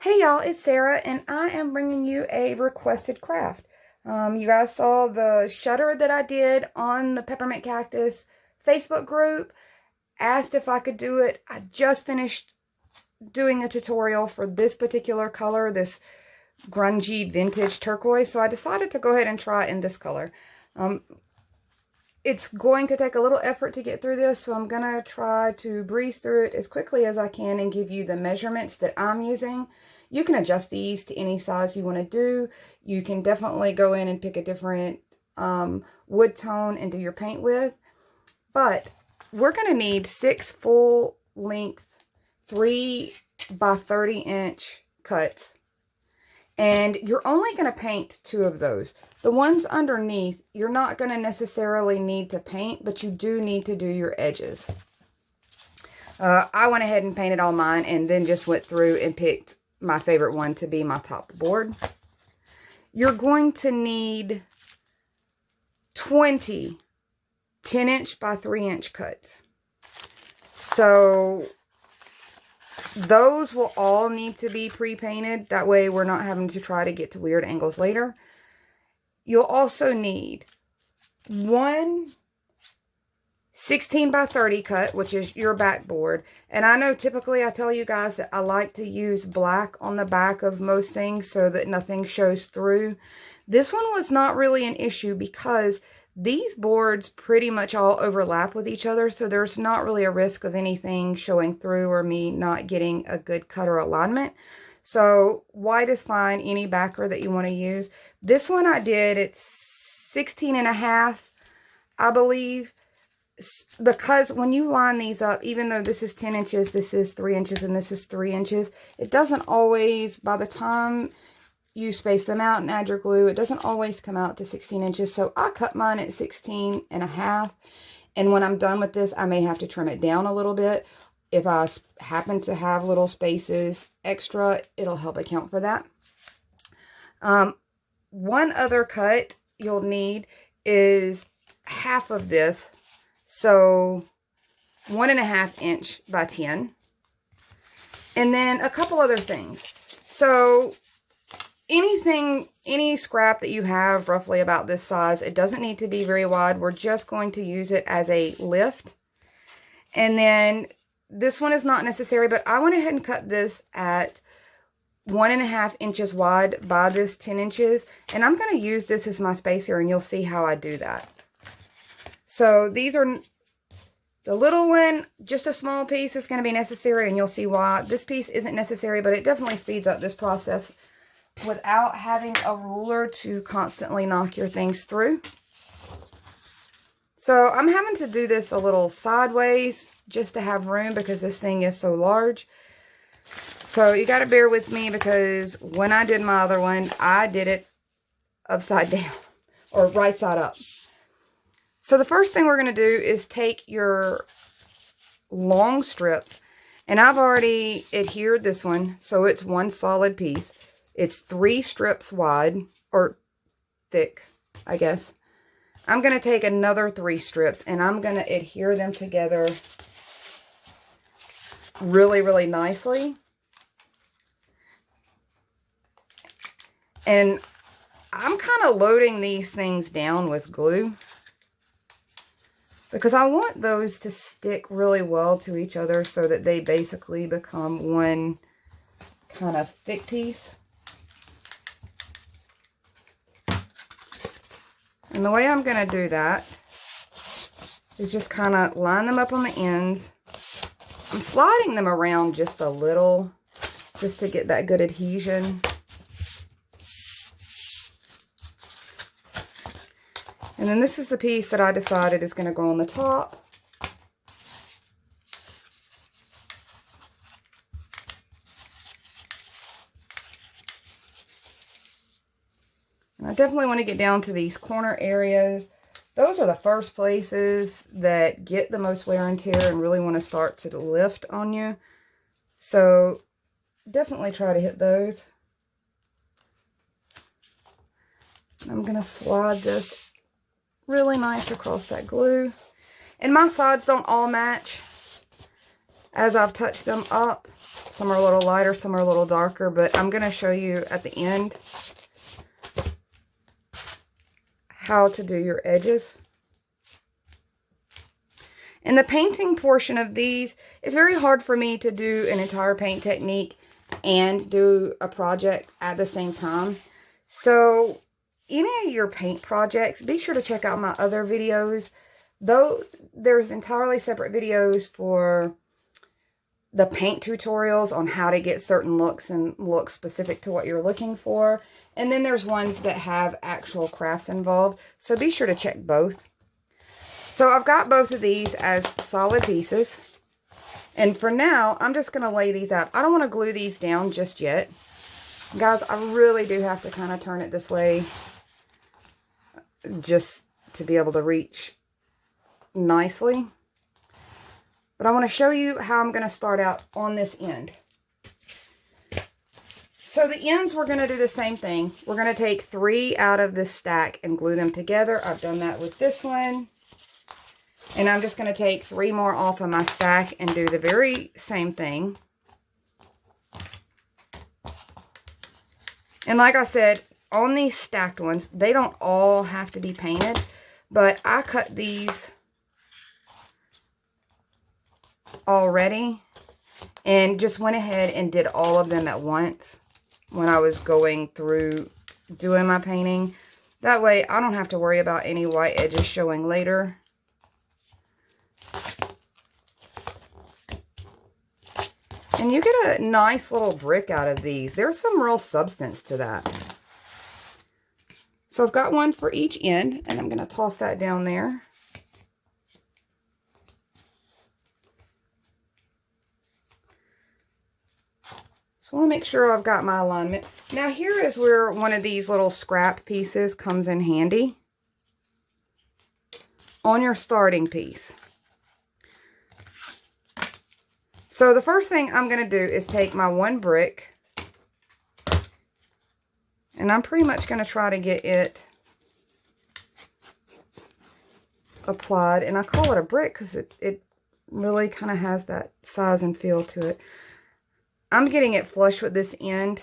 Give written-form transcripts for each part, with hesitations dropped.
Hey y'all, it's Sarah, and I am bringing you a requested craft. You guys saw the shutter that I did on the Peppermint Cactus Facebook group. Asked if I could do it. I just finished doing a tutorial for this particular color, this grungy vintage turquoise, so I decided to go ahead and try it in this color. It's going to take a little effort to get through this, so I'm going to try to breeze through it as quickly as I can and give you the measurements that I'm using. You can adjust these to any size you want to do. You can definitely go in and pick a different wood tone and do your paint with. But we're going to need 6 full length 3 by 30 inch cuts. And you're only going to paint 2 of those. The ones underneath, you're not going to necessarily need to paint, but you do need to do your edges. I went ahead and painted all mine and then just went through and picked my favorite one to be my top board. You're going to need 20 10-inch by 3-inch cuts. So those will all need to be pre-painted. That way we're not having to try to get to weird angles later. You'll also need one 16 by 30 cut, which is your backboard. And I know typically I tell you guys that I like to use black on the back of most things so that nothing shows through. This one was not really an issue because these boards pretty much all overlap with each other, so there's not really a risk of anything showing through or me not getting a good cut or alignment. So white is fine, any backer that you want to use. This one I did, it's 16.5, I believe, because when you line these up, even though this is 10 inches, this is 3 inches, and this is 3 inches, it doesn't always, by the time you space them out and add your glue, it doesn't always come out to 16 inches. So I cut mine at 16.5. And when I'm done with this, I may have to trim it down a little bit. If I happen to have little spaces extra, it'll help account for that. One other cut you'll need is half of this. So 1.5 inch by 10. And then a couple other things. So any scrap that you have roughly about this size, it doesn't need to be very wide. We're just going to use it as a lift. And then this one is not necessary, but I went ahead and cut this at 1.5 inches wide by this 10 inches. And I'm going to use this as my spacer, and you'll see how I do that. So these are the little one, just a small piece is going to be necessary, and you'll see why. This piece isn't necessary, but it definitely speeds up this process without having a ruler to constantly knock your things through. So I'm having to do this a little sideways just to have room because this thing is so large. So you got to bear with me because when I did my other one, I did it upside down or right side up. So the first thing we're going to do is take your long strips, and I've already adhered this one, so it's one solid piece. It's 3 strips wide, or thick, I guess. I'm going to take another 3 strips, and I'm going to adhere them together really, really nicely. And I'm kind of loading these things down with glue because I want those to stick really well to each other so that they basically become one kind of thick piece. And the way I'm going to do that is just kind of line them up on the ends. I'm sliding them around just a little just to get that good adhesion. And then this is the piece that I decided is going to go on the top. And I definitely want to get down to these corner areas. Those are the first places that get the most wear and tear and really want to start to lift on you. So definitely try to hit those. I'm going to slide this really nice across that glue. And my sides don't all match as I've touched them up. Some are a little lighter, some are a little darker, but I'm going to show you at the end how to do your edges. In the painting portion of these, it's very hard for me to do an entire paint technique and do a project at the same time. So any of your paint projects, be sure to check out my other videos. Though there's entirely separate videos for the paint tutorials on how to get certain looks and looks specific to what you're looking for. And then there's ones that have actual crafts involved. So be sure to check both. So I've got both of these as solid pieces. And for now, I'm just going to lay these out. I don't want to glue these down just yet. Guys, I really do have to kind of turn it this way just to be able to reach nicely. But I want to show you how I'm going to start out on this end. So the ends, we're going to do the same thing. We're going to take 3 out of this stack and glue them together. I've done that with this one. And I'm just going to take 3 more off of my stack and do the very same thing. And like I said, on these stacked ones, they don't all have to be painted. But I cut these already and just went ahead and did all of them at once when I was going through doing my painting. That way, I don't have to worry about any white edges showing later. And you get a nice little brick out of these. There's some real substance to that. So I've got one for each end, and I'm going to toss that down there. So I want to make sure I've got my alignment. Now here is where one of these little scrap pieces comes in handy on your starting piece. So the first thing I'm going to do is take my one brick, and I'm pretty much going to try to get it applied. And I call it a brick because it really kind of has that size and feel to it. I'm getting it flush with this end,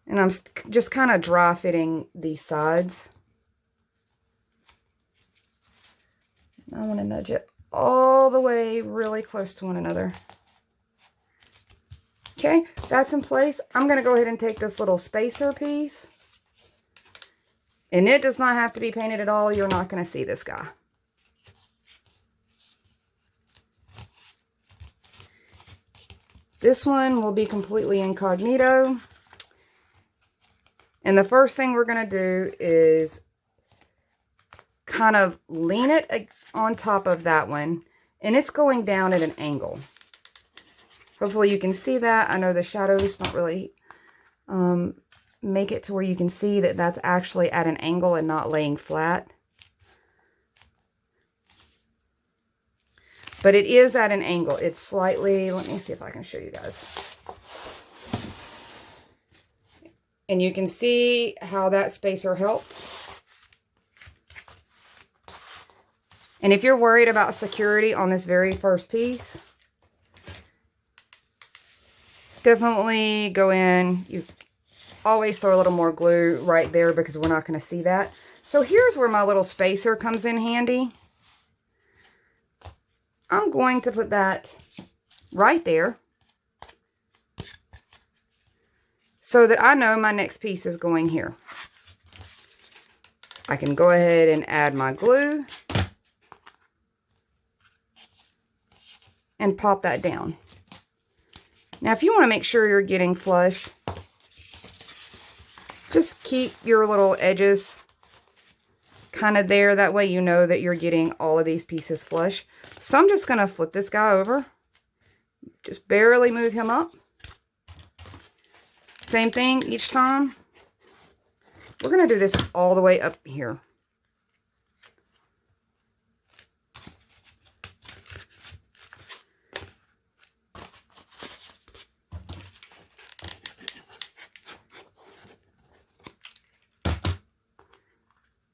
and I'm just kind of dry fitting these sides. I want to nudge it all the way really close to one another. Okay, that's in place. I'm going to go ahead and take this little spacer piece, and it does not have to be painted at all. You're not going to see this guy. This one will be completely incognito. And the first thing we're going to do is kind of lean it on top of that one. And it's going down at an angle. Hopefully you can see that. I know the shadows don't really make it to where you can see that that's actually at an angle and not laying flat. But it is at an angle. It's slightly, let me see if I can show you guys. And you can see how that spacer helped. And if you're worried about security on this very first piece, definitely go in. You always throw a little more glue right there because we're not going to see that. So here's where my little spacer comes in handy. I'm going to put that right there so that I know my next piece is going here. I can go ahead and add my glue and pop that down. Now, if you want to make sure you're getting flush, just keep your little edges kind of there. That way you know that you're getting all of these pieces flush. So I'm just going to flip this guy over. Just barely move him up. Same thing each time. We're going to do this all the way up here.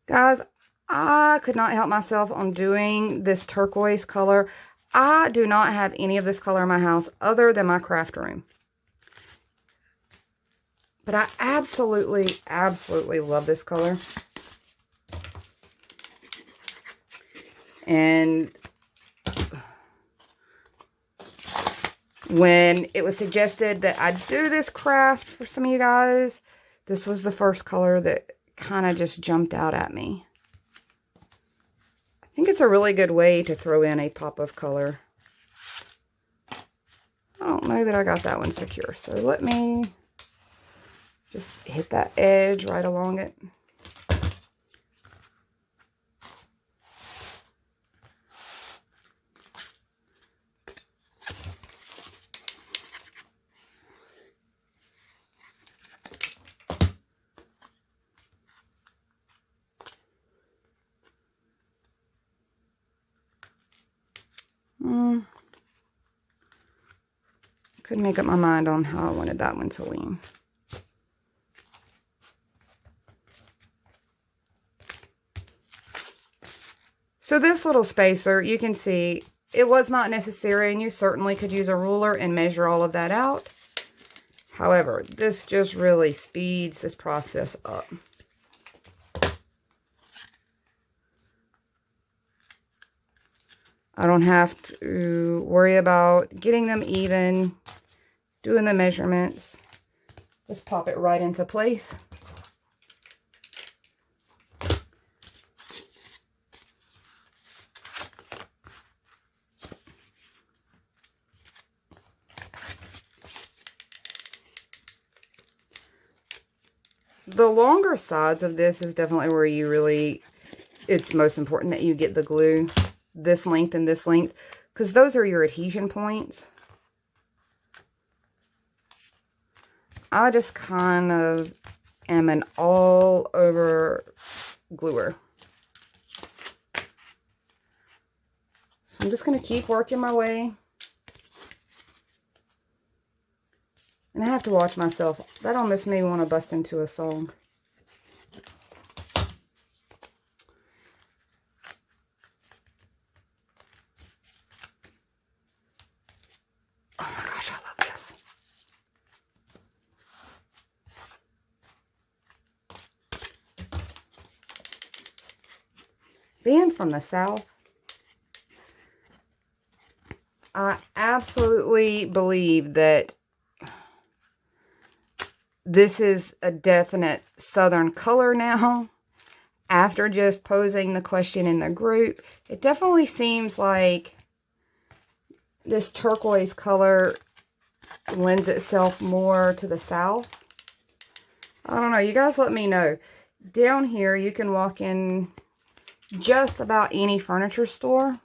Guys, I could not help myself on doing this turquoise color. I do not have any of this color in my house other than my craft room. But I absolutely, absolutely love this color. And when it was suggested that I do this craft for some of you guys, this was the first color that kind of just jumped out at me. I think it's a really good way to throw in a pop of color. I don't know that I got that one secure, so let me just hit that edge right along it. Couldn't make up my mind on how I wanted that one to lean. So this little spacer, you can see it was not necessary, and you certainly could use a ruler and measure all of that out. However, this just really speeds this process up. I don't have to worry about getting them even, doing the measurements. Just pop it right into place. The longer sides of this is definitely where you really, it's most important that you get the glue this length and this length, because those are your adhesion points. I just kind of am an all over gluer. So I'm just going to keep working my way. And I have to watch myself. That almost made me want to bust into a song. Oh my gosh, I love this. Being from the South, I absolutely believe that this is a definite Southern color now. After just posing the question in the group, it definitely seems like this turquoise color lends itself more to the South. I don't know. You guys let me know. Down here, you can walk in just about any furniture store,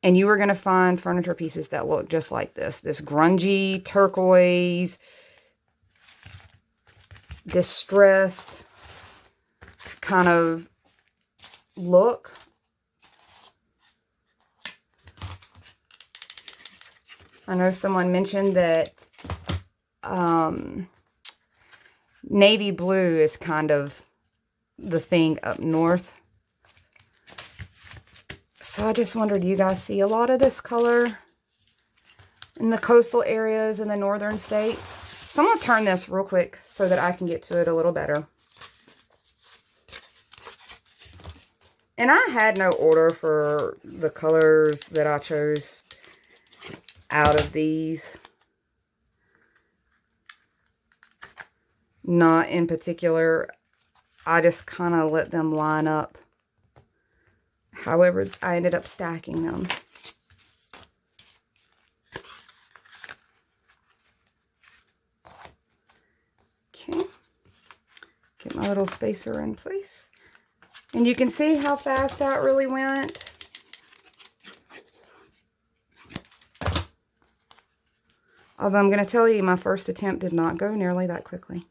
and you are going to find furniture pieces that look just like this. This grungy, turquoise, distressed kind of look. I know someone mentioned that navy blue is kind of the thing up north. So I just wondered, do you guys see a lot of this color in the coastal areas in the northern states? So I'm going to turn this real quick so that I can get to it a little better. And I had no order for the colors that I chose out of these. Not in particular. I just kind of let them line up. However, I ended up stacking them. Okay. Get my little spacer in place. And you can see how fast that really went. Although I'm going to tell you, my first attempt did not go nearly that quickly.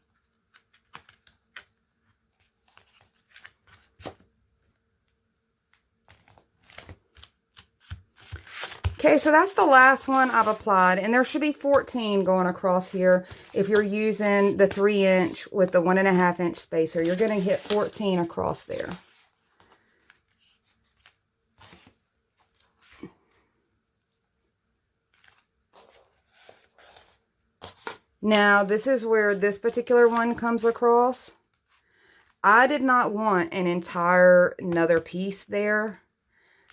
Okay, so that's the last one I've applied, and there should be 14 going across here. If you're using the 3-inch with the 1.5-inch spacer, you're going to hit 14 across there. Now, this is where this particular one comes across. I did not want an entire another piece there.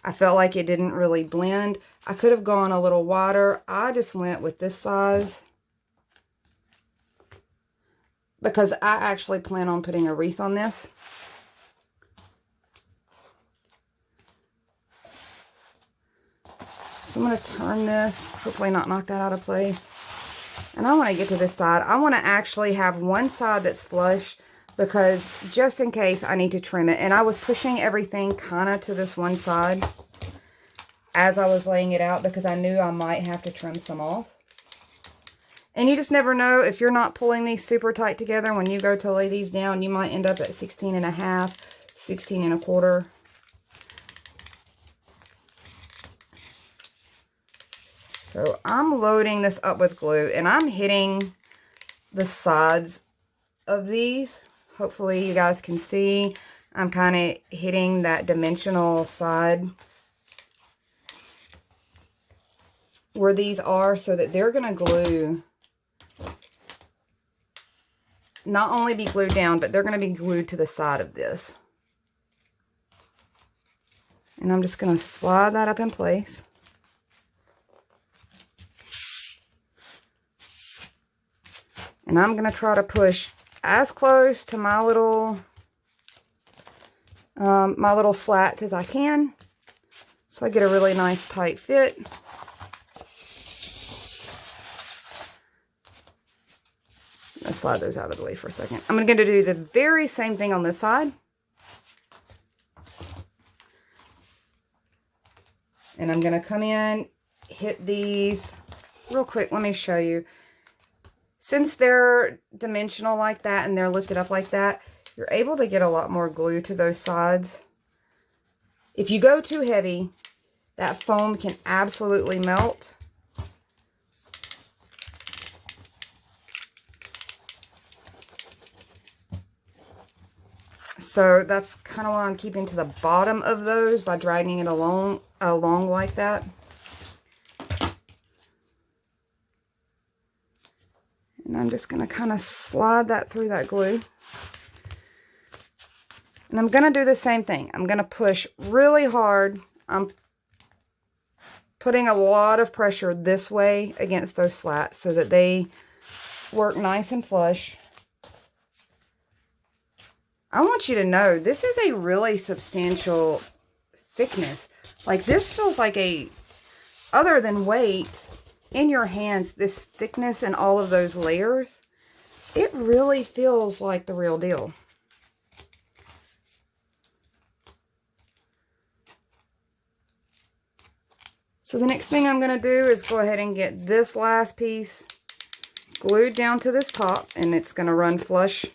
I felt like it didn't really blend. I could have gone a little wider. I just went with this size because I actually plan on putting a wreath on this. So I'm going to turn this, hopefully not knock that out of place. And I want to get to this side. I want to actually have one side that's flush because just in case I need to trim it. And I was pushing everything kind of to this one side as I was laying it out because I knew I might have to trim some off. And you just never know, if you're not pulling these super tight together, when you go to lay these down, you might end up at 16.5, 16.25. So I'm loading this up with glue, and I'm hitting the sides of these. Hopefully you guys can see. I'm kind of hitting that dimensional side where these are so that they're going to glue. Not only be glued down, but they're going to be glued to the side of this. And I'm just going to slide that up in place. And I'm going to try to push as close to my little slats as I can, so I get a really nice tight fit. Let's slide those out of the way for a second. I'm going to do the very same thing on this side. And I'm going to come in, hit these real quick. Let me show you. Since they're dimensional like that and they're lifted up like that, you're able to get a lot more glue to those sides. If you go too heavy, that foam can absolutely melt. So that's kind of why I'm keeping to the bottom of those by dragging it along like that. And I'm just going to kind of slide that through that glue. And I'm going to do the same thing. I'm going to push really hard. I'm putting a lot of pressure this way against those slats so that they work nice and flush. I want you to know this is a really substantial thickness. Like, this feels like a, other than weight, in your hands, this thickness and all of those layers, it really feels like the real deal. So the next thing I'm going to do is go ahead and get this last piece glued down to this top, and it's going to run flush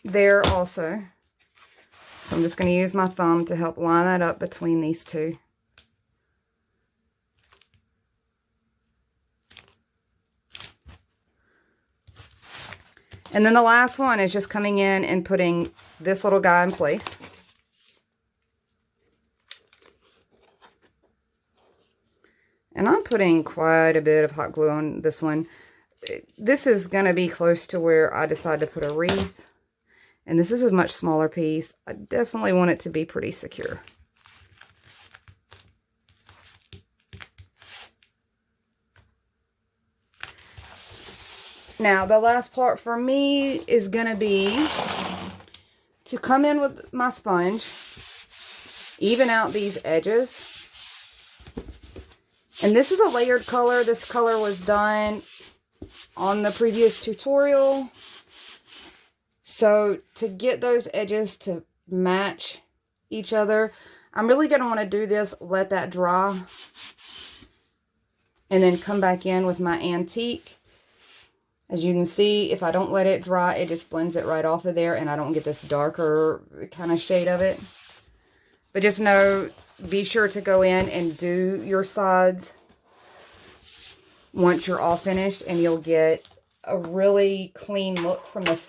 there also. So I'm just going to use my thumb to help line that up between these two. And then the last one is just coming in and putting this little guy in place. And I'm putting quite a bit of hot glue on this one. This is going to be close to where I decide to put a wreath. And this is a much smaller piece. I definitely want it to be pretty secure. Now, the last part for me is going to be to come in with my sponge, even out these edges. And this is a layered color. This color was done on the previous tutorial. So to get those edges to match each other, I'm really going to want to do this, let that dry, and then come back in with my antique. As you can see, if I don't let it dry, it just blends it right off of there, and I don't get this darker kind of shade of it. But just know, be sure to go in and do your sides once you're all finished, and you'll get a really clean look from the side.